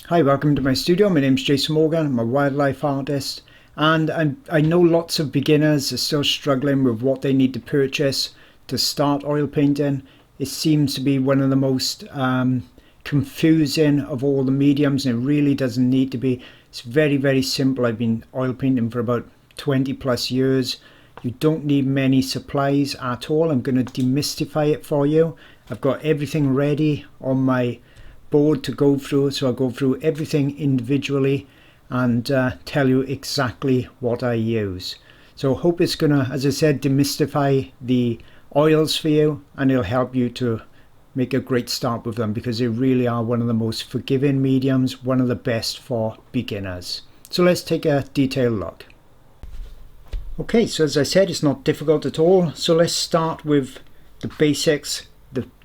Hi, welcome to my studio. My name's Jason Morgan. I'm a wildlife artist, and I know lots of beginners are still struggling with what they need to purchase to start oil painting. It seems to be one of the most confusing of all the mediums, and it really doesn't need to be. It's very, very simple. I've been oil painting for about 20 plus years. You don't need many supplies at all. I'm going to demystify it for you. I've got everything ready on my board to go through, so I'll go through everything individually and tell you exactly what I use. So I hope it's gonna, as I said, demystify the oils for you, and it'll help you to make a great start with them, because they really are one of the most forgiving mediums, one of the best for beginners. So let's take a detailed look. Okay, so as I said, it's not difficult at all. So let's start with the basics.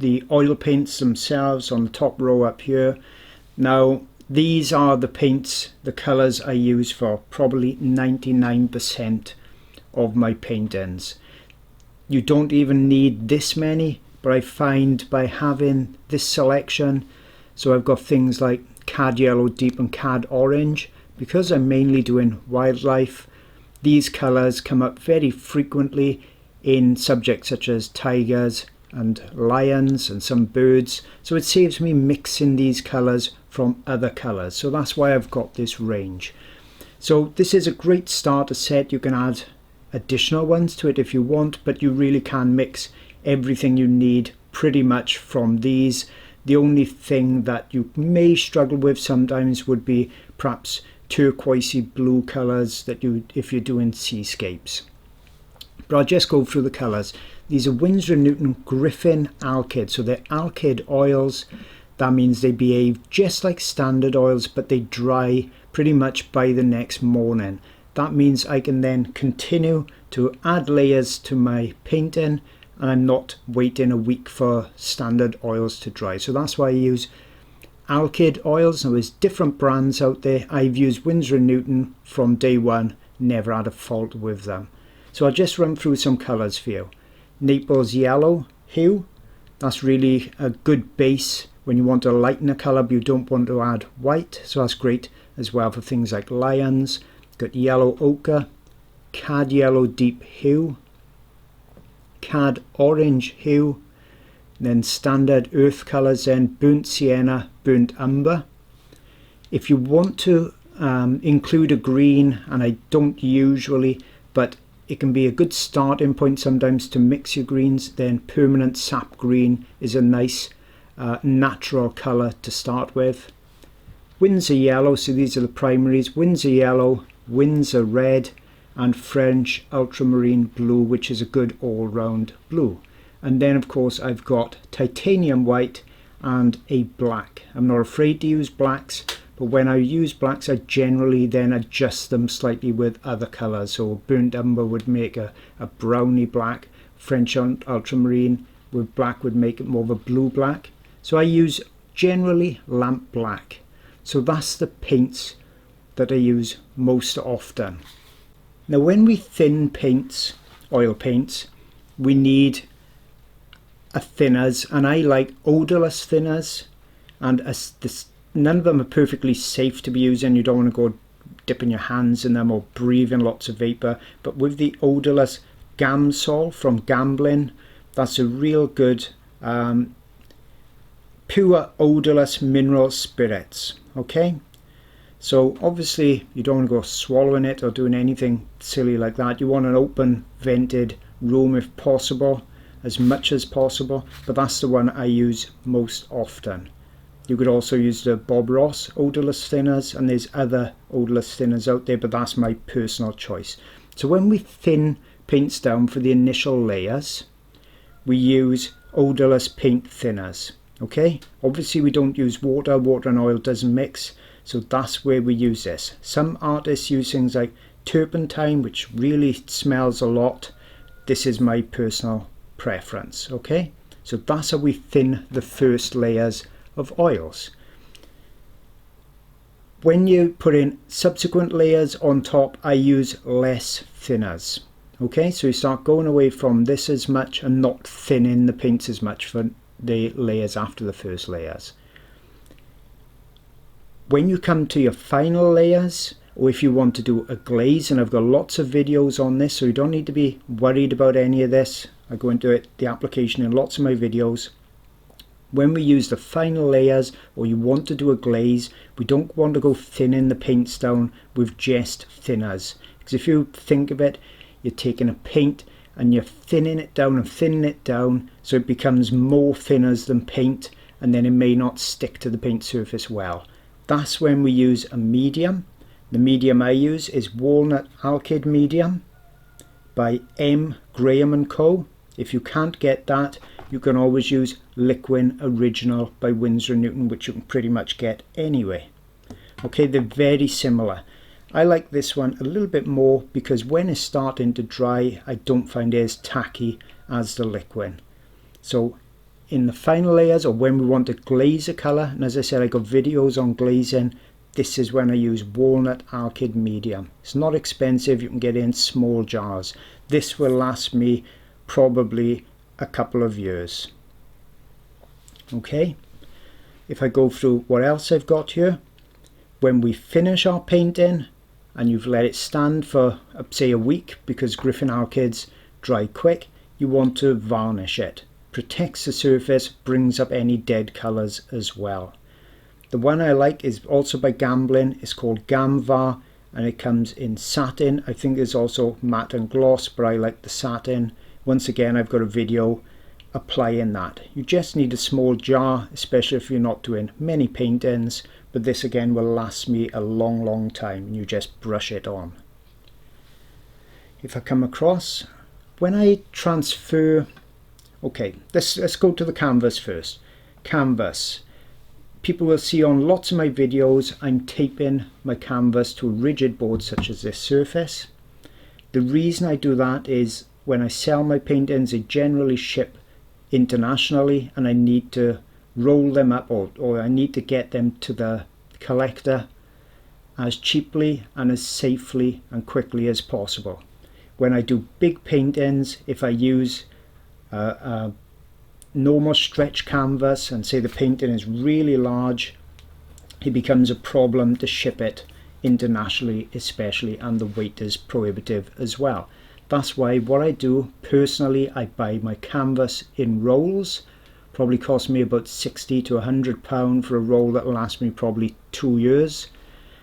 The oil paints themselves on the top row up here. Now these are the paints, the colours I use for probably 99% of my paintings. You don't even need this many, but I find by having this selection, so I've got things like cad yellow deep and cad orange, because I'm mainly doing wildlife, these colours come up very frequently in subjects such as tigers and lions and some birds, so it saves me mixing these colours from other colours. So that's why I've got this range. So this is a great starter set. You can add additional ones to it if you want, but you really can mix everything you need pretty much from these. The only thing that you may struggle with sometimes would be perhaps turquoisey blue colours that if you're doing seascapes. But I'll just go through the colours. These are Winsor & Newton Griffin alkyd. So they're alkyd oils. That means they behave just like standard oils, but they dry pretty much by the next morning. That means I can then continue to add layers to my painting, and I'm not waiting a week for standard oils to dry. So that's why I use alkyd oils. Now there's different brands out there. I've used Winsor & Newton from day one, never had a fault with them. So I'll just run through some colours for you. Naples yellow hue, that's really a good base when you want to lighten a colour but you don't want to add white, so that's great as well for things like lions. Got yellow ochre, cad yellow deep hue, cad orange hue, then standard earth colours, then burnt sienna, burnt umber. If you want to include a green, and I don't usually, but it can be a good starting point sometimes to mix your greens, then permanent sap green is a nice natural colour to start with. Winsor yellow, so these are the primaries. Winsor yellow, Winsor red, and French ultramarine blue, which is a good all-round blue. And then of course I've got titanium white and a black. I'm not afraid to use blacks, but when I use blacks I generally then adjust them slightly with other colours. So burnt umber would make a browny black, French ultramarine with black would make it more of a blue black. So I use generally lamp black. So that's the paints that I use most often. Now when we thin paints, oil paints, we need a thinners, and I like odourless thinners, and none of them are perfectly safe to be using. You don't want to go dipping your hands in them or breathing lots of vapour. But with the odourless Gamsol from Gambling, that's a real good pure odourless mineral spirits. Okay, so obviously you don't want to go swallowing it or doing anything silly like that. You want an open vented room if possible, as much as possible, but that's the one I use most often. You could also use the Bob Ross odourless thinners, and there's other odourless thinners out there, but that's my personal choice. So when we thin paints down for the initial layers, we use odourless paint thinners. Okay, obviously we don't use water and oil doesn't mix, so that's where we use this. Some artists use things like turpentine, which really smells a lot. This is my personal preference. Okay, so that's how we thin the first layers of oils. When you put in subsequent layers on top, I use less thinners. Okay, so you start going away from this as much and not thinning the paints as much for the layers after the first layers. When you come to your final layers, or if you want to do a glaze, and I've got lots of videos on this, so you don't need to be worried about any of this. I go into the application in lots of my videos. When we use the final layers, or you want to do a glaze, we don't want to go thinning the paints down with just thinners. Because if you think of it, you're taking a paint and you're thinning it down so it becomes more thinners than paint, and then it may not stick to the paint surface well. That's when we use a medium. The medium I use is Walnut Alkyd Medium by M. Graham & Co. If you can't get that, you can always use Liquin Original by Winsor & Newton, which you can pretty much get anyway. Okay, they're very similar. I like this one a little bit more because when it's starting to dry, I don't find it as tacky as the Liquin. So in the final layers, or when we want to glaze a colour, and as I said, I got videos on glazing, this is when I use Walnut Alkyd Medium. It's not expensive, you can get it in small jars. This will last me probably a couple of years. Okay, if I go through what else I've got here, when we finish our painting and you've let it stand for say a week, because Griffin alkyds dry quick, you want to varnish it. Protects the surface, brings up any dead colours as well. The one I like is also by Gamblin. It's called Gamvar, and it comes in satin. I think there's also matte and gloss, but I like the satin. Once again, I've got a video applying that. You just need a small jar, especially if you're not doing many paintings, but this again will last me a long time, and you just brush it on. If I come across, when I transfer, okay, let's go to the canvas first. Canvas. People will see on lots of my videos I'm taping my canvas to a rigid board such as this surface. The reason I do that is when I sell my paintings, they generally ship internationally, and I need to roll them up, or I need to get them to the collector as cheaply and as safely and quickly as possible. When I do big paintings, if I use a normal stretch canvas and say the painting is really large, it becomes a problem to ship it internationally especially, and the weight is prohibitive as well. That's why what I do personally, I buy my canvas in rolls. Probably cost me about £60 to £100 for a roll that will last me probably 2 years,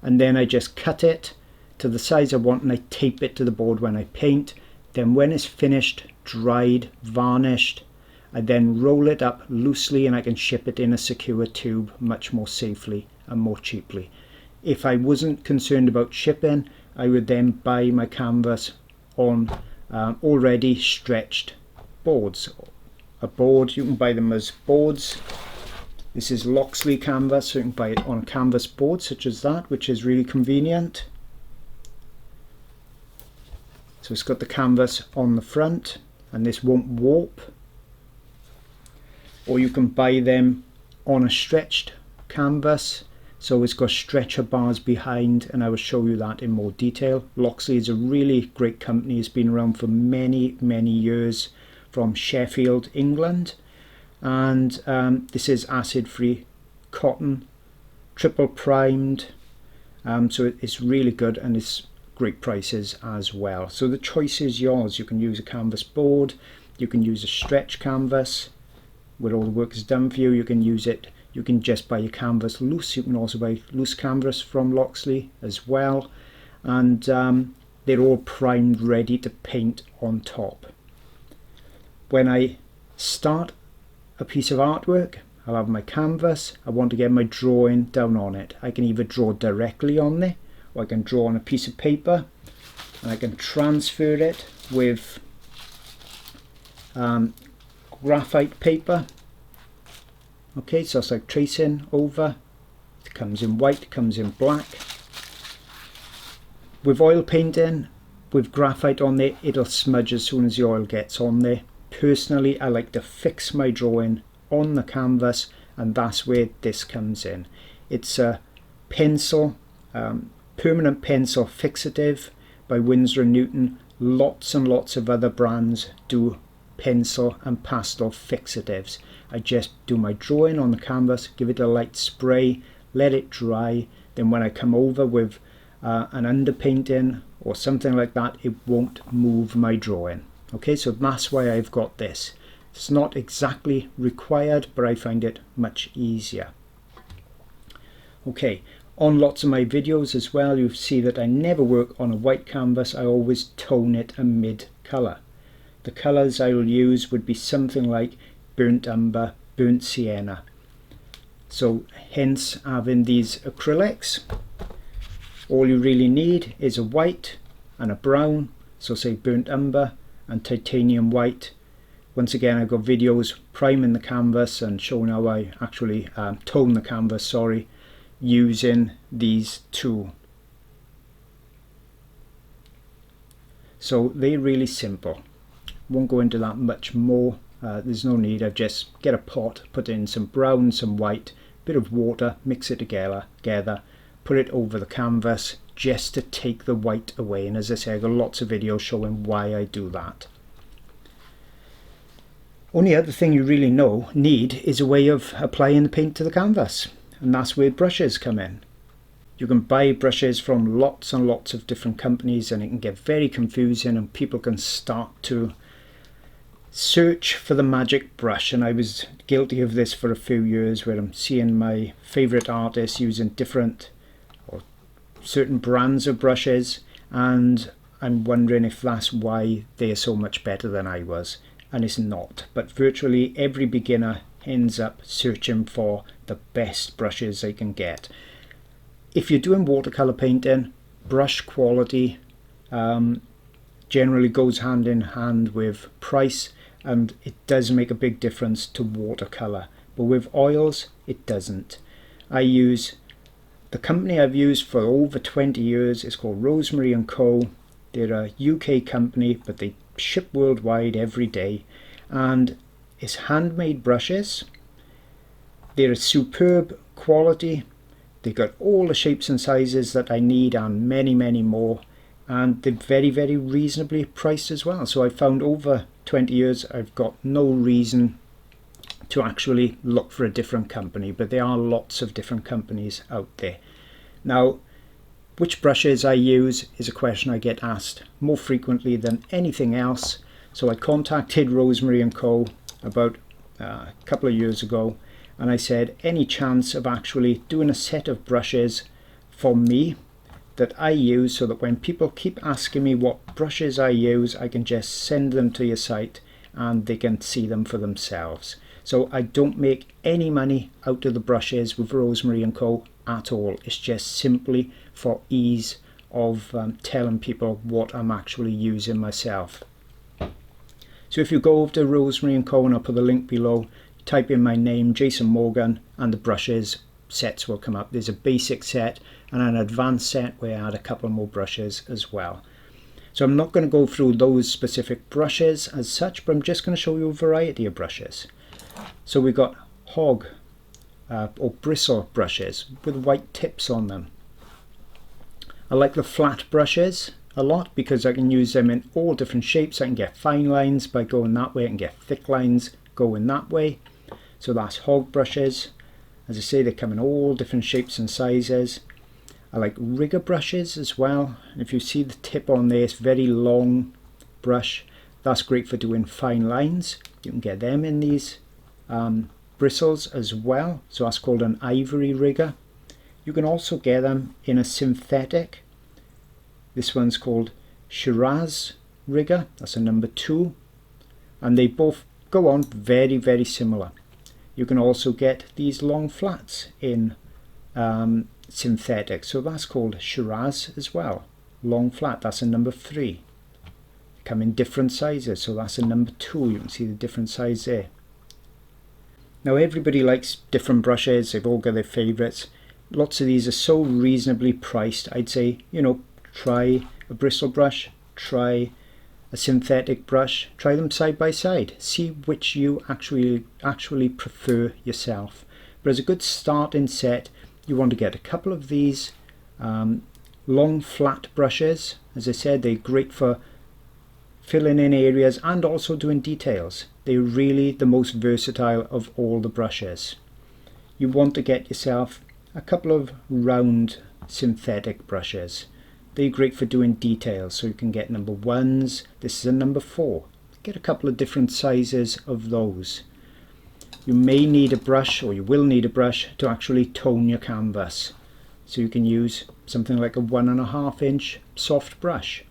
and then I just cut it to the size I want and I tape it to the board when I paint. Then when it's finished, dried, varnished, I then roll it up loosely and I can ship it in a secure tube much more safely and more cheaply. If I wasn't concerned about shipping, I would then buy my canvas on already stretched boards. A board, you can buy them as boards. This is Loxi canvas, so you can buy it on a canvas board such as that, which is really convenient. So it's got the canvas on the front, and this won't warp. Or you can buy them on a stretched canvas, so it's got stretcher bars behind, and I will show you that in more detail. Loxi is a really great company. It's been around for many years, from Sheffield, England, and this is acid-free cotton, triple primed, so it's really good, and it's great prices as well. So the choice is yours. You can use a canvas board, you can use a stretch canvas where all the work is done for you. You can use it, you can just buy your canvas loose. You can also buy loose canvas from Loxi as well, and they're all primed, ready to paint on top. When I start a piece of artwork, I'll have my canvas. I want to get my drawing down on it. I can either draw directly on there, or I can draw on a piece of paper, and I can transfer it with graphite paper. Okay, so it's like tracing over. It comes in white, comes in black. With oil painting, with graphite on there, it'll smudge as soon as the oil gets on there. Personally, I like to fix my drawing on the canvas, and that's where this comes in. It's a pencil, permanent pencil fixative by Winsor & Newton. Lots and lots of other brands do pencil and pastel fixatives. I just do my drawing on the canvas, give it a light spray, let it dry, then when I come over with an underpainting or something like that, it won't move my drawing. Okay, so that's why I've got this. It's not exactly required, but I find it much easier. Okay, on lots of my videos as well, you see that I never work on a white canvas. I always tone it a mid colour. The colours I will use would be something like burnt umber, burnt sienna. So hence having these acrylics. All you really need is a white and a brown, so say burnt umber and titanium white. Once again, I've got videos priming the canvas and showing how I actually tone the canvas, sorry, using these two. So they're really simple. Won't go into that much more. There's no need. I just get a pot, put in some brown, some white, bit of water, mix it together, put it over the canvas just to take the white away. And as I say, I've got lots of videos showing why I do that. Only other thing you really need is a way of applying the paint to the canvas, and that's where brushes come in. You can buy brushes from lots and lots of different companies, and it can get very confusing, and people can start to search for the magic brush. And I was guilty of this for a few years, where I'm seeing my favourite artists using different or certain brands of brushes, and I'm wondering if that's why they are so much better than I was. And it's not, but virtually every beginner ends up searching for the best brushes they can get. If you're doing watercolor painting, brush quality generally goes hand in hand with price, and it does make a big difference to watercolor, but with oils it doesn't. I use the company I've used for over 20 years. It's called Rosemary & Co. They're a UK company, but they ship worldwide every day, and it's handmade brushes. They're a superb quality. They've got all the shapes and sizes that I need and many more, and they're very reasonably priced as well. So I found over 20 years I've got no reason to actually look for a different company, but there are lots of different companies out there. Now, which brushes I use is a question I get asked more frequently than anything else. So I contacted Rosemary & Co. about a couple of years ago, and I said, any chance of actually doing a set of brushes for me that I use, so that when people keep asking me what brushes I use, I can just send them to your site and they can see them for themselves. So I don't make any money out of the brushes with Rosemary & Co. at all. It's just simply for ease of telling people what I'm actually using myself. So if you go over to Rosemary & Co, and I'll put the link below, type in my name, Jason Morgan, and the brushes sets will come up. There's a basic set and an advanced set where I add a couple more brushes as well. So I'm not going to go through those specific brushes as such, but I'm just going to show you a variety of brushes. So we've got hog or bristle brushes with white tips on them. I like the flat brushes a lot because I can use them in all different shapes. I can get fine lines by going that way, I can get thick lines going that way. So that's hog brushes. As I say, they come in all different shapes and sizes. I like rigger brushes as well. If you see the tip on there, it's very long brush. That's great for doing fine lines. You can get them in these bristles as well. So that's called an ivory rigger. You can also get them in a synthetic. This one's called Shiraz rigger. That's a number 2. And they both go on very similar. You can also get these long flats in synthetic. So that's called Shiraz as well. Long flat, that's a number 3. They come in different sizes. So that's a number 2. You can see the different size there. Now everybody likes different brushes. They've all got their favourites. Lots of these are so reasonably priced. I'd say, you know, try a bristle brush, try a synthetic brush, try them side by side, see which you actually prefer yourself. But as a good starting set, you want to get a couple of these long flat brushes. As I said, they're great for filling in areas and also doing details. They're really the most versatile of all the brushes. You want to get yourself a couple of round synthetic brushes. They're great for doing details, so you can get number 1s. This is a number 4. Get a couple of different sizes of those. You may need a brush, or you will need a brush, to actually tone your canvas. So you can use something like a 1.5 inch soft brush.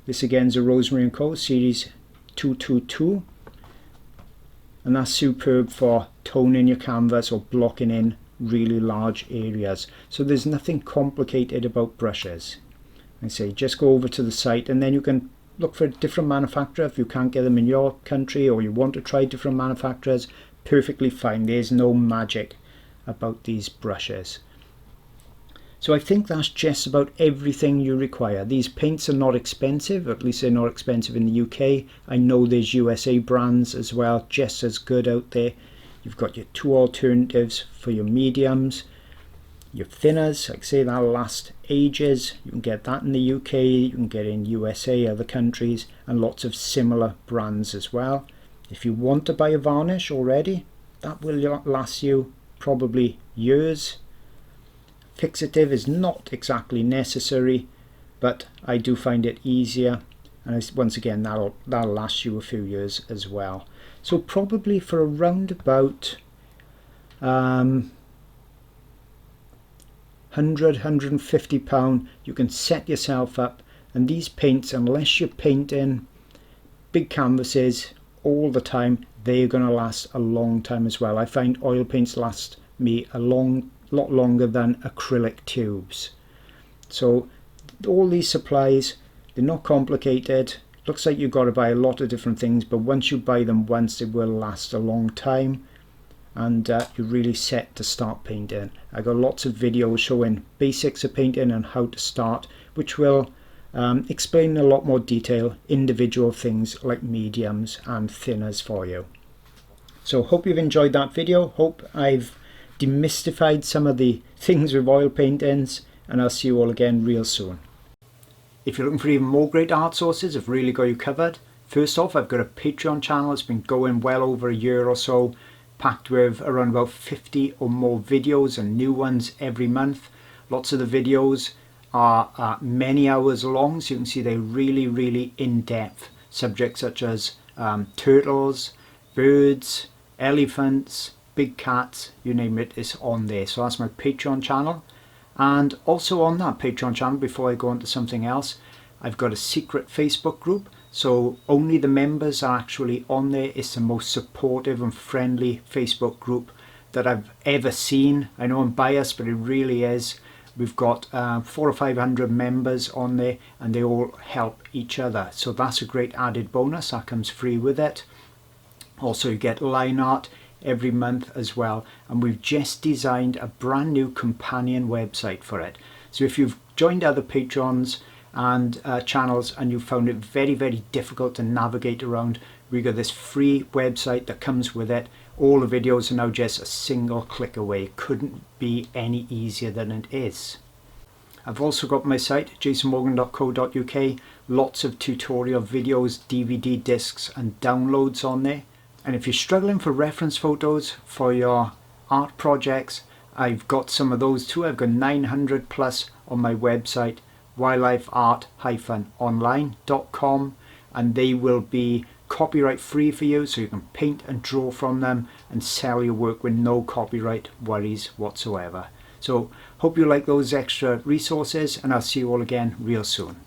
This again is a Rosemary & Co. Series 222. And that's superb for toning your canvas or blocking in really large areas. So there's nothing complicated about brushes. I say just go over to the site, and then you can look for a different manufacturer if you can't get them in your country, or you want to try different manufacturers. Perfectly fine. There's no magic about these brushes. So I think that's just about everything you require. These paints are not expensive, at least they're not expensive in the UK. I know there's USA brands as well, just as good out there. You've got your 2 alternatives for your mediums. Your thinners, like I say, that'll last ages. You can get that in the UK, you can get it in USA, other countries, and lots of similar brands as well. If you want to buy a varnish already, that will last you probably years. Fixative is not exactly necessary, but I do find it easier, and once again that'll last you a few years as well. So probably for around about 150 pound, you can set yourself up. And these paints, unless you're painting big canvases all the time, they're going to last a long time as well. I find oil paints last me a lot longer than acrylic tubes. So all these supplies, they're not complicated. Looks like you've got to buy a lot of different things, but once you buy them once, they will last a long time, and you're really set to start painting. I got lots of videos showing basics of painting and how to start, which will explain in a lot more detail individual things like mediums and thinners for you. So hope you've enjoyed that video. Hope I've demystified some of the things with oil paintings, and I'll see you all again real soon. If you're looking for even more great art sources, I've really got you covered. First off, I've got a Patreon channel. It's been going well over a year or so, packed with around about 50 or more videos and new ones every month. Lots of the videos are many hours long, so you can see they're really in-depth. Subjects such as turtles, birds, elephants, big cats, you name it, is on there. So that's my Patreon channel. And also on that Patreon channel, before I go on to something else, I've got a secret Facebook group. So only the members are actually on there. It's the most supportive and friendly Facebook group that I've ever seen. I know I'm biased, but it really is. We've got 400 or 500 members on there, and they all help each other. So that's a great added bonus. That comes free with it. Also, you get line art every month as well, and we've just designed a brand new companion website for it. So if you've joined other Patreons and channels and you found it very difficult to navigate around, we got this free website that comes with it. All the videos are now just a single click away. Couldn't be any easier than it is. I've also got my site, jasonmorgan.co.uk, lots of tutorial videos, DVD discs and downloads on there. And if you're struggling for reference photos for your art projects, I've got some of those too. I've got 900 plus on my website, wildlifeart-online.com, and they will be copyright free for you, so you can paint and draw from them and sell your work with no copyright worries whatsoever. So hope you like those extra resources, and I'll see you all again real soon.